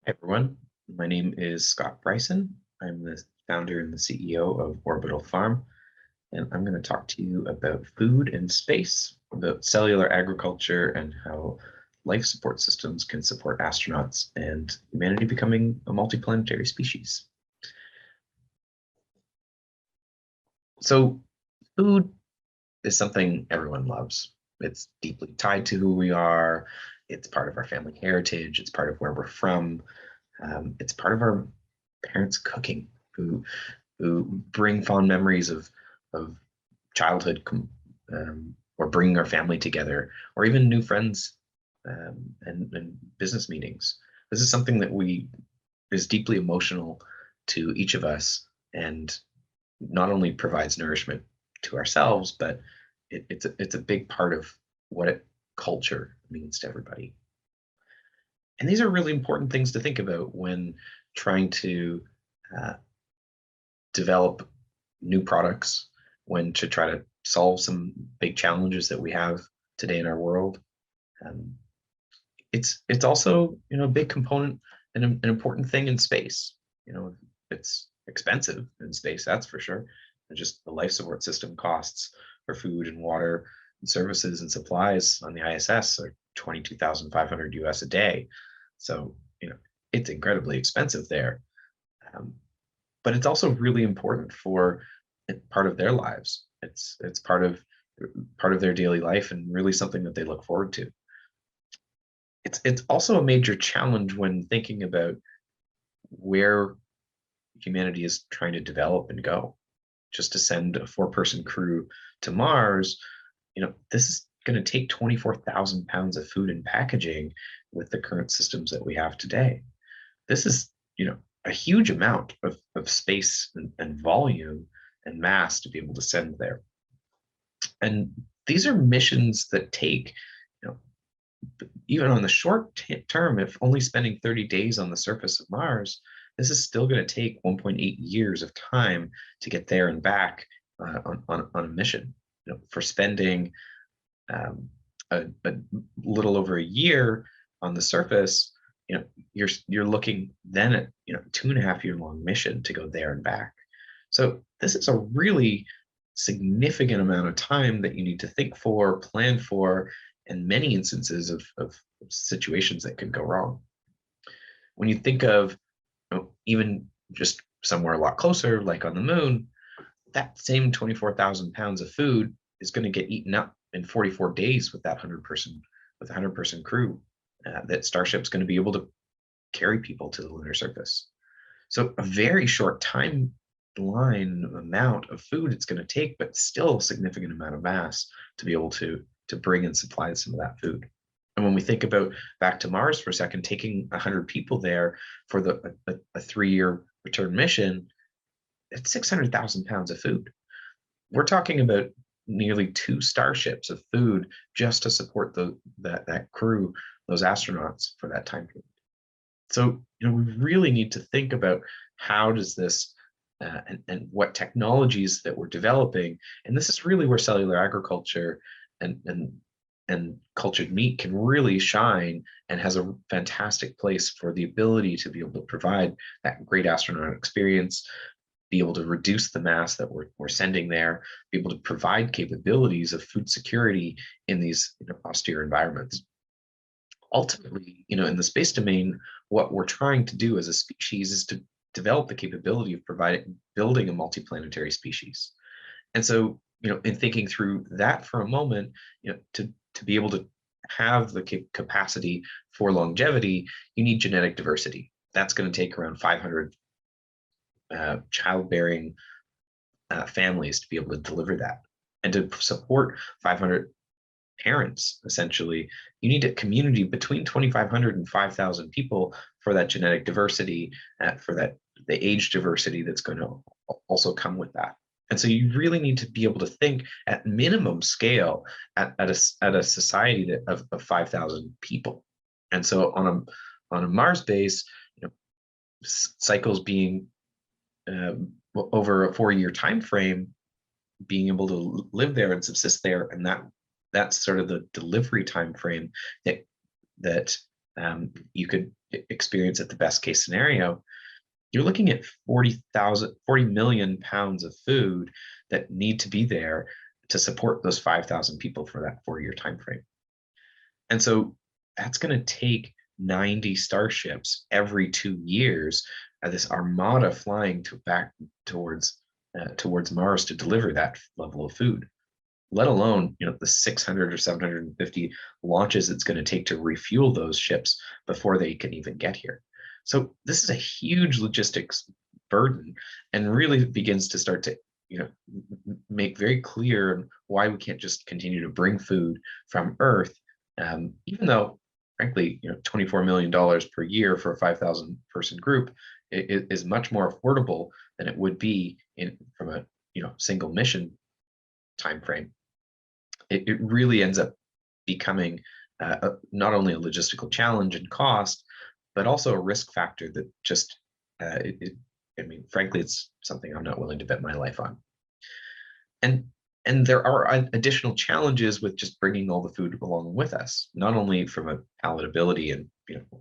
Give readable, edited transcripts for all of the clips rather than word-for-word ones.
Hi, everyone. My name is Scott Bryson. I'm the founder and the CEO of Orbital Farm, and I'm going to talk to you about food and space, about cellular agriculture, and how life support systems can support astronauts and humanity becoming a multiplanetary species. So, food is something everyone loves. It's deeply tied to who we are. It's part of our family heritage. It's part of where we're from. It's part of our parents cooking who bring fond memories of childhood or bringing our family together or even new friends and business meetings. This is something that we is deeply emotional to each of us and not only provides nourishment to ourselves, but it's a big part of what culture means to everybody. And these are really important things to think about when trying to uh, develop new products, when to try to solve some big challenges that we have today in our world. Um, it's also a big component and an important thing in space. It's expensive in space, that's for sure. And just the life support system costs for food and water and services and supplies on the ISS are 22,500 US a day. So it's incredibly expensive there. Um, but it's also really important for part of their lives. It's part of their daily life and really something that they look forward to. It's also a major challenge when thinking about where humanity is trying to develop and go. Just to send a four-person crew to Mars, this is going to take 24,000 pounds of food and packaging with the current systems that we have today. This is, a huge amount of space and volume and mass to be able to send there. And these are missions that take, you know, even on the short term, if only spending 30 days on the surface of Mars, this is still going to take 1.8 years of time to get there and back on a mission. For spending a little over a year on the surface, you're looking then at 2.5 year long mission to go there and back. So this is a really significant amount of time that you need to think for, plan for, and many instances of situations that could go wrong. When you think of even just somewhere a lot closer, like on the moon, that same 24,000 pounds of food is going to get eaten up in 44 days with that 100-person crew. That Starship's going to be able to carry people to the lunar surface. So a very short timeline amount of food it's going to take, but still a significant amount of mass to be able to bring and supply some of that food. And when we think about back to Mars for a second, taking 100 people there for a 3-year return mission, it's 600,000 pounds of food. We're talking about nearly 2 starships of food just to support that crew, those astronauts for that time period. So we really need to think about how does this and what technologies that we're developing, and this is really where cellular agriculture and cultured meat can really shine and has a fantastic place for the ability to be able to provide that great astronaut experience, be able to reduce the mass that we're sending there, be able to provide capabilities of food security in these austere environments. Ultimately, in the space domain, what we're trying to do as a species is to develop the capability of building a multiplanetary species. And so, in thinking through that for a moment, to be able to have the capacity for longevity, you need genetic diversity. That's going to take around 500 childbearing families to be able to deliver that. And to support 500 parents, essentially, you need a community between 2,500 and 5,000 people for that genetic diversity, for the age diversity that's going to also come with that. And so you really need to be able to think at minimum scale at a society of 5,000 people. And so on a Mars base, cycles being over a 4-year time frame, being able to live there and subsist there, and that's sort of the delivery time frame that You could experience at the best case scenario, you're looking at 40 million pounds of food that need to be there to support those 5,000 people for that 4-year time frame. And so that's going to take 90 starships every 2 years, this armada flying back towards Mars to deliver that level of food. Let alone, the 600 or 750 launches it's going to take to refuel those ships before they can even get here. So this is a huge logistics burden, and really begins to start to make very clear why we can't just continue to bring food from Earth, even though, frankly, $24 million per year for a 5,000 person group is much more affordable than it would be from a single mission time frame. It really ends up becoming not only a logistical challenge and cost, but also a risk factor that just, frankly, it's something I'm not willing to bet my life on. And there are additional challenges with just bringing all the food along with us, not only from a palatability and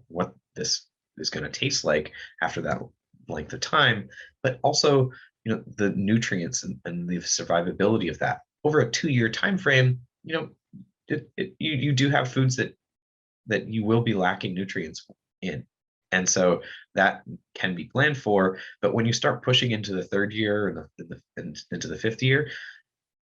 what this is going to taste like after that length of time, but also the nutrients and the survivability of that over a 2-year time frame. You do have foods that you will be lacking nutrients in, and so that can be planned for. But when you start pushing into the 3rd year and into the 5th year,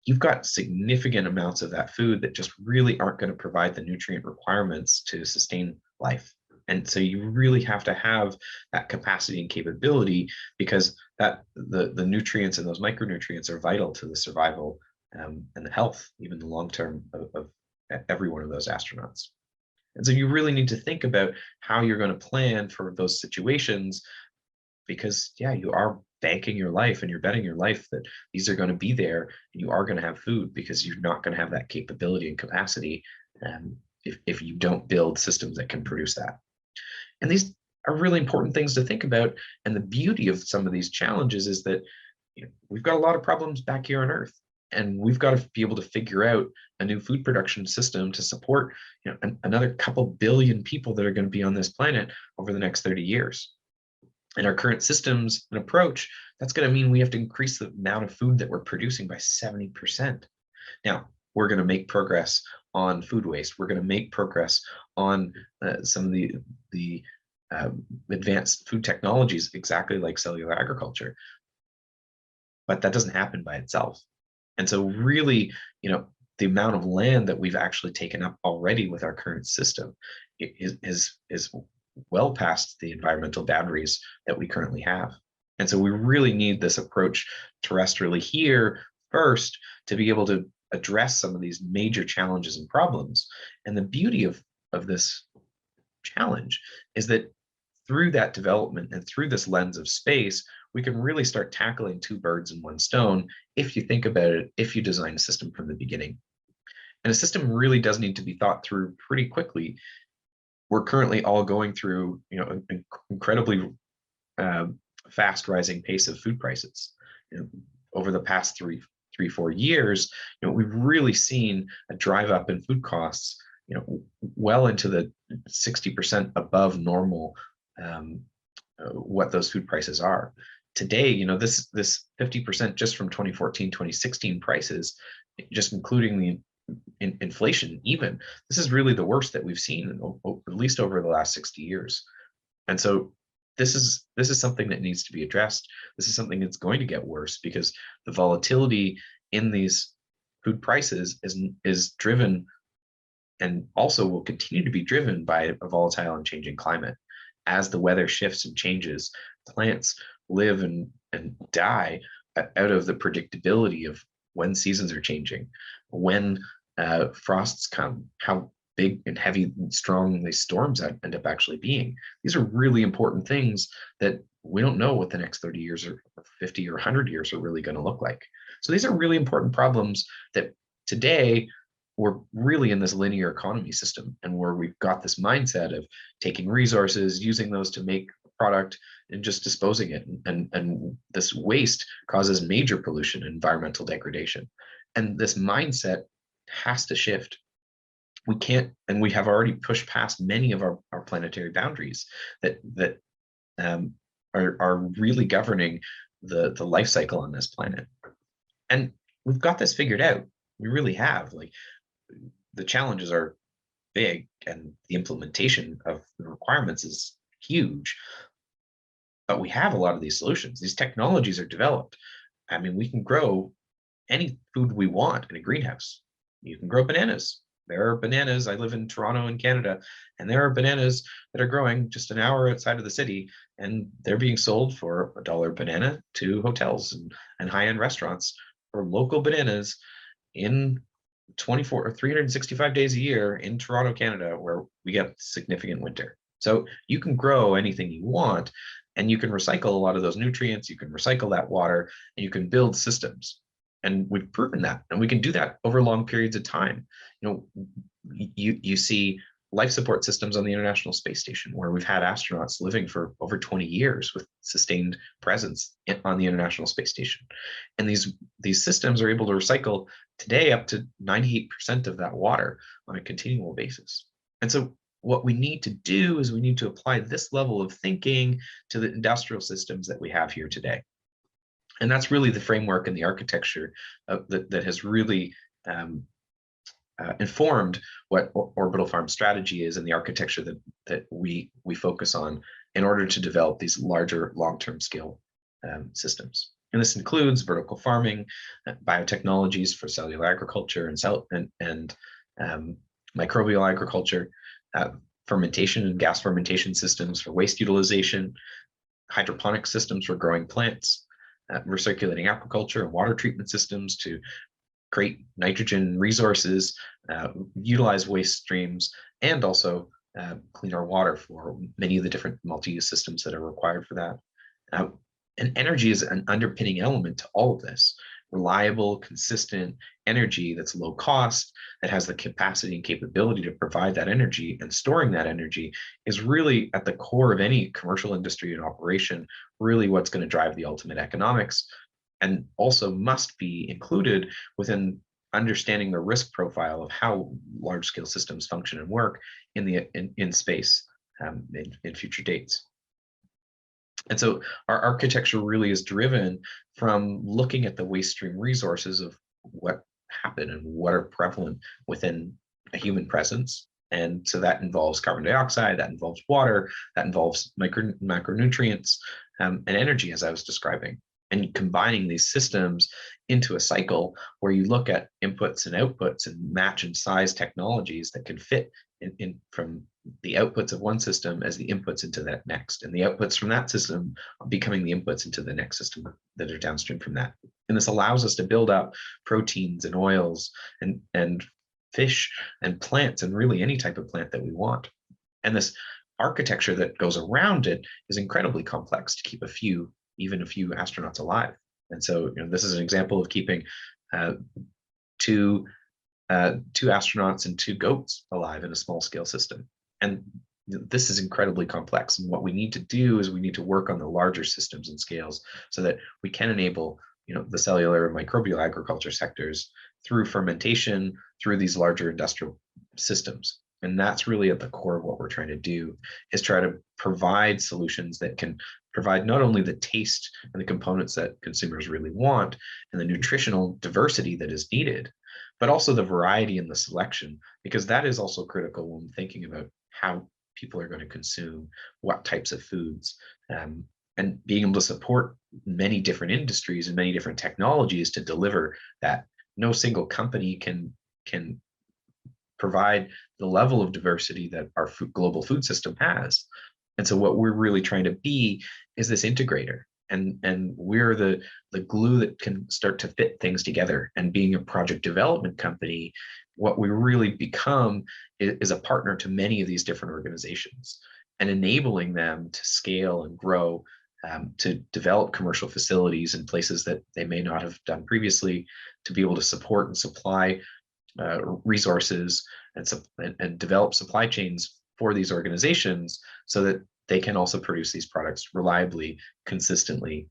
you've got significant amounts of that food that just really aren't going to provide the nutrient requirements to sustain life. And so you really have to have that capacity and capability, because that the nutrients and those micronutrients are vital to the survival and the health, even the long term of every one of those astronauts. And so you really need to think about how you're going to plan for those situations, because you are banking your life and you're betting your life that these are going to be there and you are going to have food, because you're not going to have that capability and capacity if you don't build systems that can produce that. And these are really important things to think about. And the beauty of some of these challenges is that we've got a lot of problems back here on Earth, and we've got to be able to figure out a new food production system to support another couple billion people that are going to be on this planet over the next 30 years. And our current systems and approach, that's going to mean we have to increase the amount of food that we're producing by 70%. Now, we're going to make progress on food waste. We're going to make progress on some of the advanced food technologies, exactly like cellular agriculture. But that doesn't happen by itself. And so really, the amount of land that we've actually taken up already with our current system is well past the environmental boundaries that we currently have. And so we really need this approach terrestrially here first to be able to address some of these major challenges and problems. And the beauty of this challenge is that through that development and through this lens of space, we can really start tackling 2 birds in 1 stone if you think about it, if you design a system from the beginning. And a system really does need to be thought through pretty quickly. We're currently all going through an incredibly fast rising pace of food prices. Over the past 3-4 years, we've really seen a drive up in food costs, well into the 60% above normal what those food prices are. Today, this 50% just from 2014, 2016 prices, just including the inflation, even this is really the worst that we've seen, at least over the last 60 years. And so this is something that needs to be addressed. This is something that's going to get worse, because the volatility in these food prices is driven, and also will continue to be driven, by a volatile and changing climate. As the weather shifts and changes, plants live and die out of the predictability of when seasons are changing, when frosts come, how big and heavy and strong these storms end up actually being. These are really important things that we don't know what the next 30 years or 50 or 100 years are really going to look like. So these are really important problems that today we're really in this linear economy system, and where we've got this mindset of taking resources, using those to make a product, and just disposing it. And this waste causes major pollution and environmental degradation. And this mindset has to shift. we can't, and we have already pushed past many of our planetary boundaries that um, are really governing the life cycle on this planet. And we've got this figured out. We really have. Like, the challenges are big, and the implementation of the requirements is huge. But we have a lot of these solutions. These technologies are developed. I mean, we can grow any food we want in a greenhouse. You can grow bananas. There are bananas. I live in Toronto in Canada, and there are bananas that are growing just an hour outside of the city, and they're being sold for $1 banana to hotels and high-end restaurants for local bananas in 24 or 365 days a year in Toronto, Canada, where we get significant winter. So you can grow anything you want, and you can recycle a lot of those nutrients. You can recycle that water, and you can build systems. And we've proven that, and we can do that over long periods of time. You see life support systems on the International Space Station, where we've had astronauts living for over 20 years with sustained presence on the International Space Station. And these systems are able to recycle today up to 98% of that water on a continual basis. And so what we need to do is we need to apply this level of thinking to the industrial systems that we have here today. And that's really the framework and the architecture that has really informed what Orbital Farm strategy is, and the architecture that we focus on in order to develop these larger long-term scale systems. And this includes vertical farming, biotechnologies for cellular agriculture and microbial agriculture, fermentation and gas fermentation systems for waste utilization, hydroponic systems for growing plants, recirculating aquaculture and water treatment systems to create nitrogen resources, utilize waste streams, and also clean our water for many of the different multi-use systems that are required for that. And energy is an underpinning element to all of this. Reliable, consistent energy that's low cost, that has the capacity and capability to provide that energy, and storing that energy is really at the core of any commercial industry and operation, really what's going to drive the ultimate economics, and also must be included within understanding the risk profile of how large-scale systems function and work in space in future dates. And so our architecture really is driven from looking at the waste stream resources of what happen and what are prevalent within a human presence. And so that involves carbon dioxide, that involves water, that involves macronutrients, and energy, as I was describing. And combining these systems into a cycle where you look at inputs and outputs and match and size technologies that can fit in from the outputs of one system as the inputs into that next, and the outputs from that system becoming the inputs into the next system that are downstream from that. And this allows us to build up proteins and oils and fish and plants, and really any type of plant that we want. And this architecture that goes around it is incredibly complex to keep even a few astronauts alive. And so this is an example of keeping two astronauts and 2 goats alive in a small scale system. And this is incredibly complex. And what we need to do is we need to work on the larger systems and scales so that we can enable the cellular and microbial agriculture sectors through fermentation, through these larger industrial systems. And that's really at the core of what we're trying to do, is try to provide solutions that can provide not only the taste and the components that consumers really want and the nutritional diversity that is needed, but also the variety and the selection, because that is also critical when thinking about how people are going to consume what types of foods, and being able to support many different industries and many different technologies to deliver that. No single company can provide the level of diversity that our global food system has. And so what we're really trying to be is this integrator. And we're the glue that can start to fit things together. And being a project development company, what we really become is a partner to many of these different organizations, and enabling them to scale and grow, to develop commercial facilities in places that they may not have done previously, to be able to support and supply resources and develop supply chains for these organizations so that they can also produce these products reliably, consistently,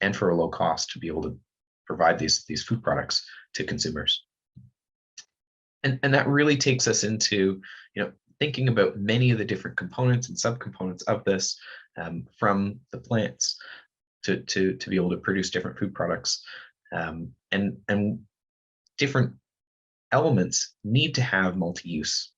and for a low cost, to be able to provide these food products to consumers. And that really takes us into, thinking about many of the different components and subcomponents of this, from the plants to be able to produce different food products, and different elements need to have multi-use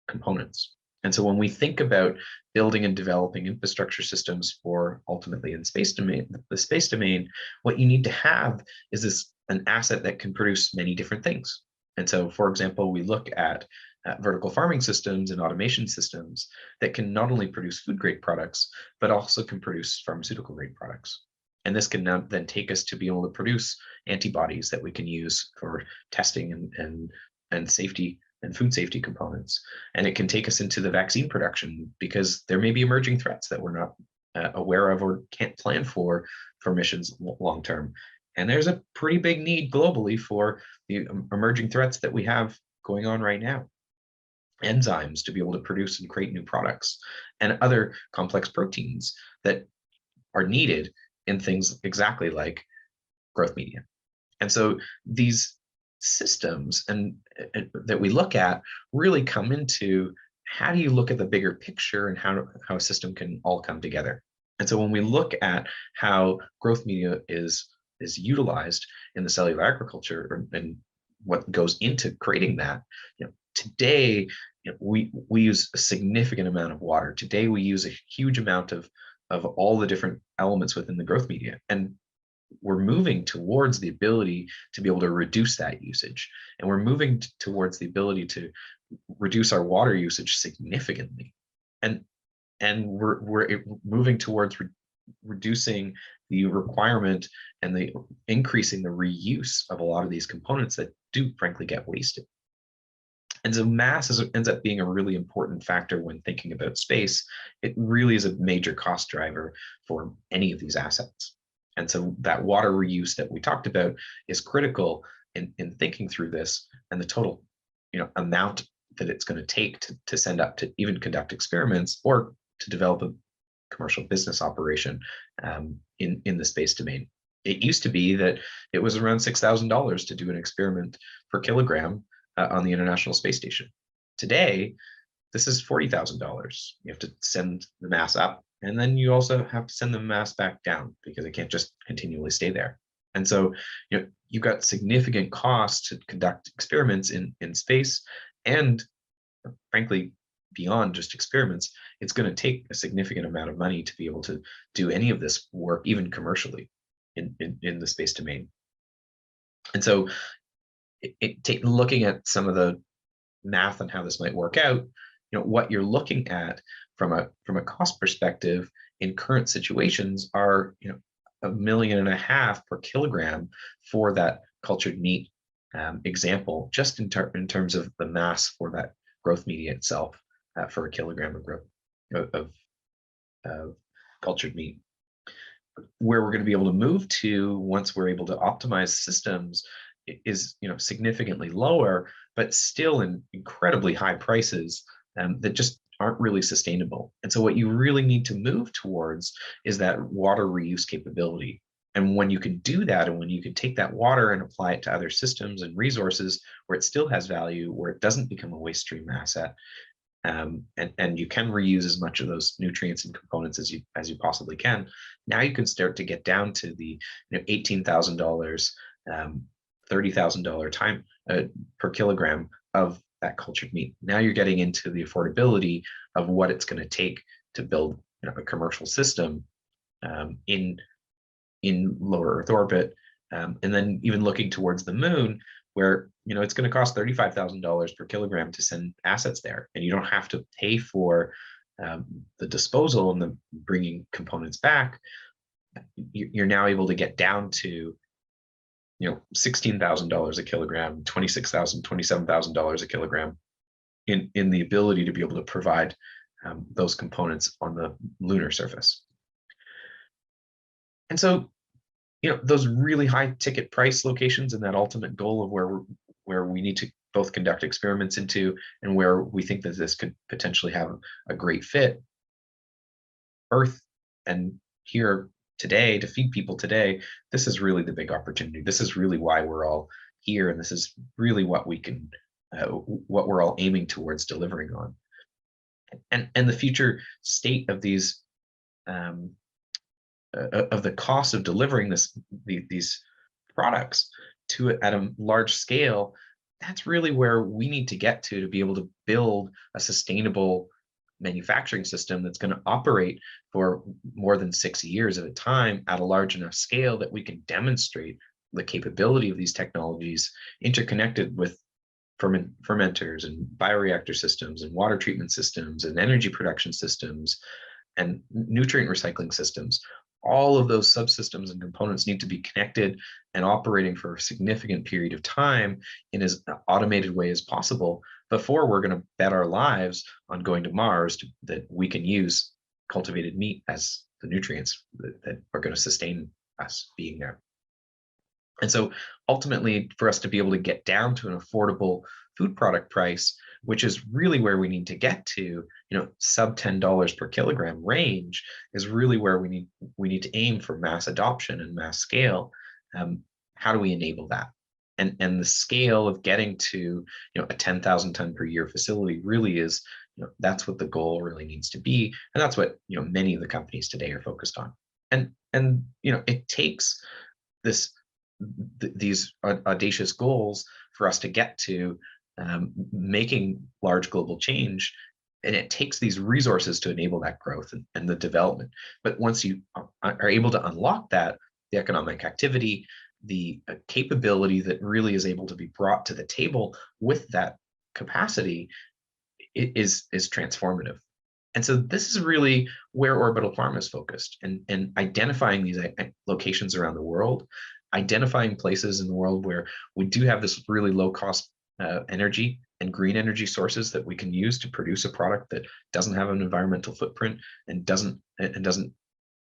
components. And so when we think about building and developing infrastructure systems for ultimately in the space domain, what you need to have is an asset that can produce many different things. And so, for example, we look at vertical farming systems and automation systems that can not only produce food grade products, but also can produce pharmaceutical grade products. And this can now then take us to be able to produce antibodies that we can use for testing and safety and food safety components. And it can take us into the vaccine production because there may be emerging threats that we're not aware of or can't plan for missions long term. And there's a pretty big need globally for the emerging threats that we have going on right now. Enzymes to be able to produce and create new products, and other complex proteins that are needed in things exactly like growth media. And so these systems and that we look at really come into how do you look at the bigger picture and how a system can all come together. And so when we look at how growth media is utilized in the cellular agriculture and what goes into creating that, today we use a significant amount of water. Today we use a huge amount of all the different elements within the growth media, and we're moving towards the ability to be able to reduce that usage, and we're moving towards the ability to reduce our water usage significantly, and we're moving towards reducing the requirement and the increasing the reuse of a lot of these components that do frankly get wasted. And so mass ends up being a really important factor when thinking about space. It really is a major cost driver for any of these assets. And so that water reuse that we talked about is critical in thinking through this, and the total amount that it's going to take to send up to even conduct experiments or to develop a commercial business operation in the space domain. It used to be that it was around $6,000 to do an experiment per kilogram on the International Space Station. Today, this is $40,000. You have to send the mass up, and then you also have to send the mass back down because it can't just continually stay there. And so, you've got significant costs to conduct experiments in space, and frankly, beyond just experiments, it's going to take a significant amount of money to be able to do any of this work, even commercially, in the space domain. And so, looking at some of the math on how this might work out, what you're looking at from a cost perspective in current situations are $1.5 million per kilogram for that cultured meat example, just in terms of the mass for that growth media itself for a kilogram of growth of cultured meat. Where we're going to be able to move to once we're able to optimize systems is significantly lower, but still in incredibly high prices that just aren't really sustainable. And so what you really need to move towards is that water reuse capability. And when you can do that, and when you can take that water and apply it to other systems and resources where it still has value, where it doesn't become a waste stream asset, and you can reuse as much of those nutrients and components as you possibly can, now you can start to get down to the $18,000, $30,000 time per kilogram of that cultured meat. Now you're getting into the affordability of what it's going to take to build a commercial system in lower Earth orbit, and then even looking towards the moon, where it's going to cost $35,000 per kilogram to send assets there, and you don't have to pay for the disposal and the bringing components back. You're now able to get down to $16,000 a kilogram, $26,000, $27,000 a kilogram in the ability to be able to provide those components on the lunar surface. And so, those really high ticket price locations and that ultimate goal of where we need to both conduct experiments into and where we think that this could potentially have a great fit, Earth and here today to feed people today, this is really the big opportunity. This is really why we're all here, and this is really what we can what we're all aiming towards delivering on. And the future state of these of the cost of delivering these products at a large scale, that's really where we need to get to be able to build a sustainable manufacturing system that's going to operate for more than 6 years at a time at a large enough scale that we can demonstrate the capability of these technologies interconnected with fermenters and bioreactor systems and water treatment systems and energy production systems and nutrient recycling systems. All of those subsystems and components need to be connected and operating for a significant period of time in as automated way as possible before we're going to bet our lives on going to Mars that we can use cultivated meat as the nutrients that are going to sustain us being there. And so ultimately, for us to be able to get down to an affordable food product price, which is really where we need to get to, sub $10 per kilogram range is really where we need to aim for mass adoption and mass scale. How do we enable that? And the scale of getting to a 10,000 ton per year facility really is, that's what the goal really needs to be, and that's what many of the companies today are focused on. And it takes these audacious goals for us to get to making large global change, and it takes these resources to enable that growth and the development. But once you are able to unlock that, the economic activity, the capability that really is able to be brought to the table with that capacity is transformative. And so this is really where Orbital Pharma is focused, and identifying these locations around the world, identifying places in the world where we do have this really low cost energy and green energy sources that we can use to produce a product that doesn't have an environmental footprint and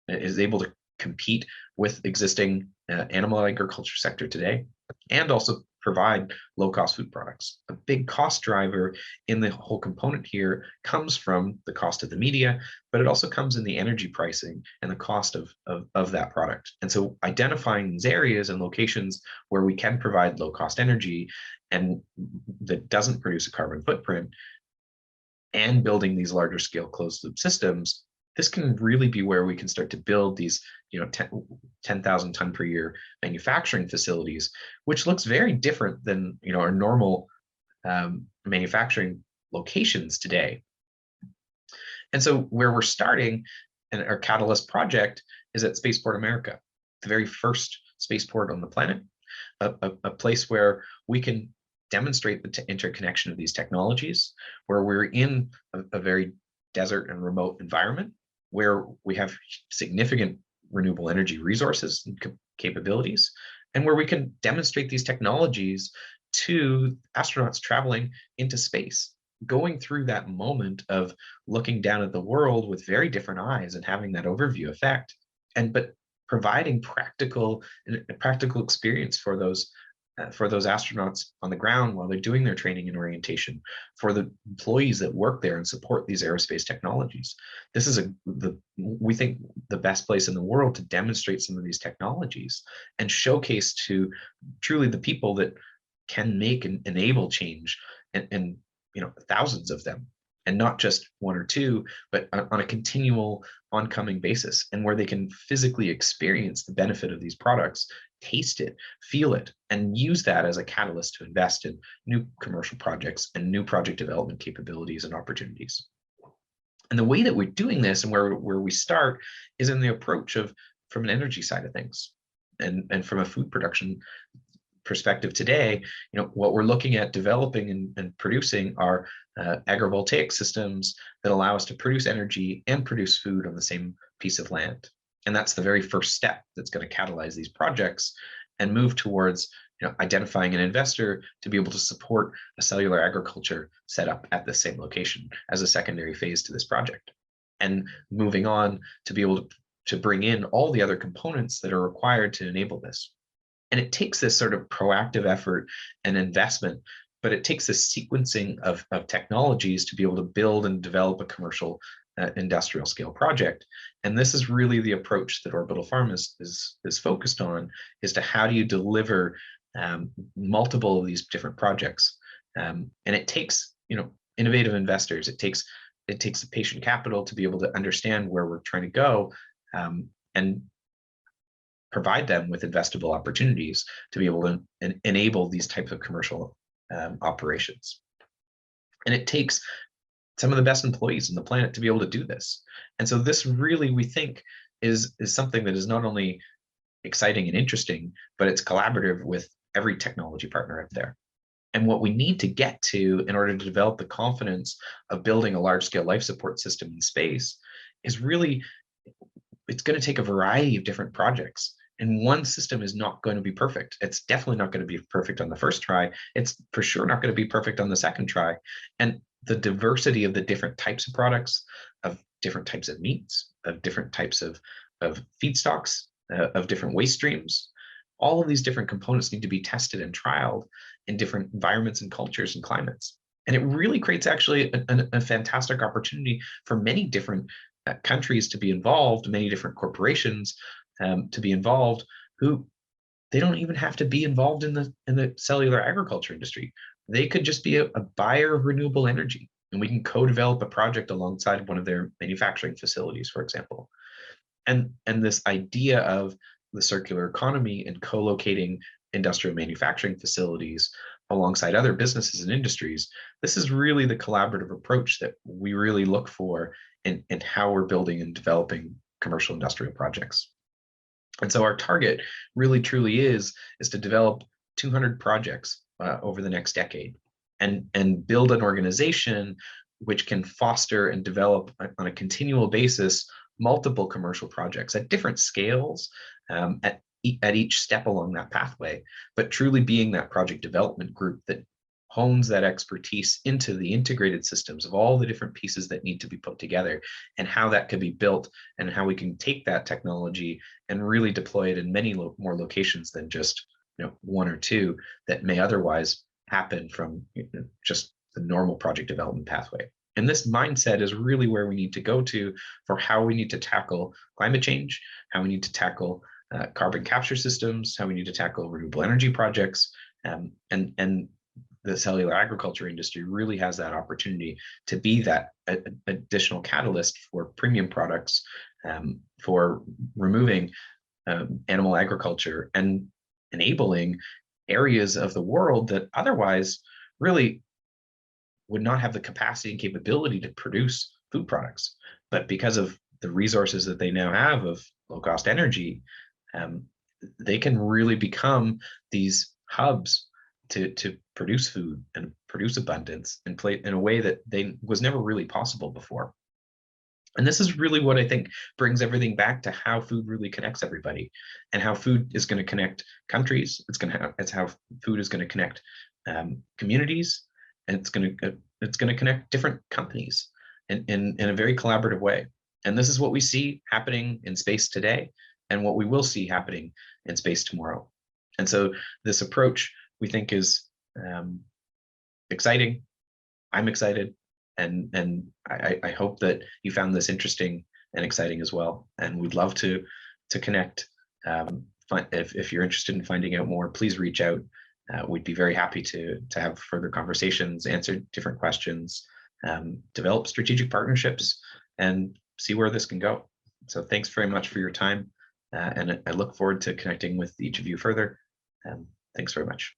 is able to compete with existing animal agriculture sector today, and also provide low-cost food products. A big cost driver in the whole component here comes from the cost of the media, but it also comes in the energy pricing and the cost of that product. And so identifying these areas and locations where we can provide low-cost energy and that doesn't produce a carbon footprint, and building these larger scale closed loop systems, this can really be where we can start to build these 10,000 ton per year manufacturing facilities, which looks very different than our normal manufacturing locations today. And so where we're starting, and our Catalyst project is at Spaceport America, the very first spaceport on the planet, a place where we can demonstrate the interconnection of these technologies, where we're in a very desert and remote environment, where we have significant renewable energy resources and capabilities, and where we can demonstrate these technologies to astronauts traveling into space, going through that moment of looking down at the world with very different eyes and having that overview effect, but providing practical experience for those astronauts on the ground while they're doing their training and orientation, for the employees that work there and support these aerospace technologies. This is we think the best place in the world to demonstrate some of these technologies and showcase to truly the people that can make and enable change, and thousands of them, and not just one or two, but on a continual oncoming basis, and where they can physically experience the benefit of these products, taste it, feel it, and use that as a catalyst to invest in new commercial projects and new project development capabilities and opportunities. And the way that we're doing this, and where we start, is in the approach from an energy side of things, and from a food production perspective today. What we're looking at developing and producing are agrivoltaic systems that allow us to produce energy and produce food on the same piece of land. And that's the very first step that's going to catalyze these projects and move towards identifying an investor to be able to support a cellular agriculture setup at the same location as a secondary phase to this project, and moving on to be able to bring in all the other components that are required to enable this. And it takes this sort of proactive effort and investment, but it takes this sequencing of technologies to be able to build and develop a commercial industrial scale project. And this is really the approach that Orbital Pharma is focused on, is to how do you deliver multiple of these different projects And it takes, innovative investors. It takes patient capital to be able to understand where we're trying to go, and provide them with investable opportunities to be able to enable these types of commercial operations. And it takes some of the best employees on the planet to be able to do this. And so this really, we think, is something that is not only exciting and interesting, but it's collaborative with every technology partner out there. And what we need to get to in order to develop the confidence of building a large-scale life support system in space is really, it's going to take a variety of different projects. And one system is not going to be perfect. It's definitely not going to be perfect on the first try. It's for sure not going to be perfect on the second try. And the diversity of the different types of products, of different types of meats, of different types of feedstocks, of different waste streams, all of these different components need to be tested and trialed in different environments and cultures and climates. And it really creates actually a fantastic opportunity for many different countries to be involved, many different corporations to be involved, who they don't even have to be involved in the cellular agriculture industry. They could just be a buyer of renewable energy, and we can co-develop a project alongside one of their manufacturing facilities, for example. And this idea of the circular economy and co-locating industrial manufacturing facilities alongside other businesses and industries, this is really the collaborative approach that we really look for in how we're building and developing commercial industrial projects. And so our target really truly is to develop 200 projects over the next decade, and build an organization which can foster and develop on a continual basis multiple commercial projects at different scales, at each step along that pathway, but truly being that project development group that hones that expertise into the integrated systems of all the different pieces that need to be put together, and how that could be built, and how we can take that technology and really deploy it in many more locations than just one or two that may otherwise happen from just the normal project development pathway. And this mindset is really where we need to go to for how we need to tackle climate change, how we need to tackle carbon capture systems, how we need to tackle renewable energy projects, and the cellular agriculture industry really has that opportunity to be that additional catalyst for premium products, for removing animal agriculture and enabling areas of the world that otherwise really would not have the capacity and capability to produce food products. But because of the resources that they now have of low-cost energy, they can really become these hubs to produce food and produce abundance and play in a way that was never really possible before. And this is really what I think brings everything back to how food really connects everybody, and how food is going to connect countries. It's how food is going to connect communities, and it's going to connect different companies in a very collaborative way. And this is what we see happening in space today, and what we will see happening in space tomorrow. And so this approach, we think, is exciting. I'm excited, and I hope that you found this interesting and exciting as well. And we'd love to connect. If you're interested in finding out more, please reach out. We'd be very happy to have further conversations, answer different questions, develop strategic partnerships, and see where this can go. So thanks very much for your time, and I look forward to connecting with each of you further. Thanks very much.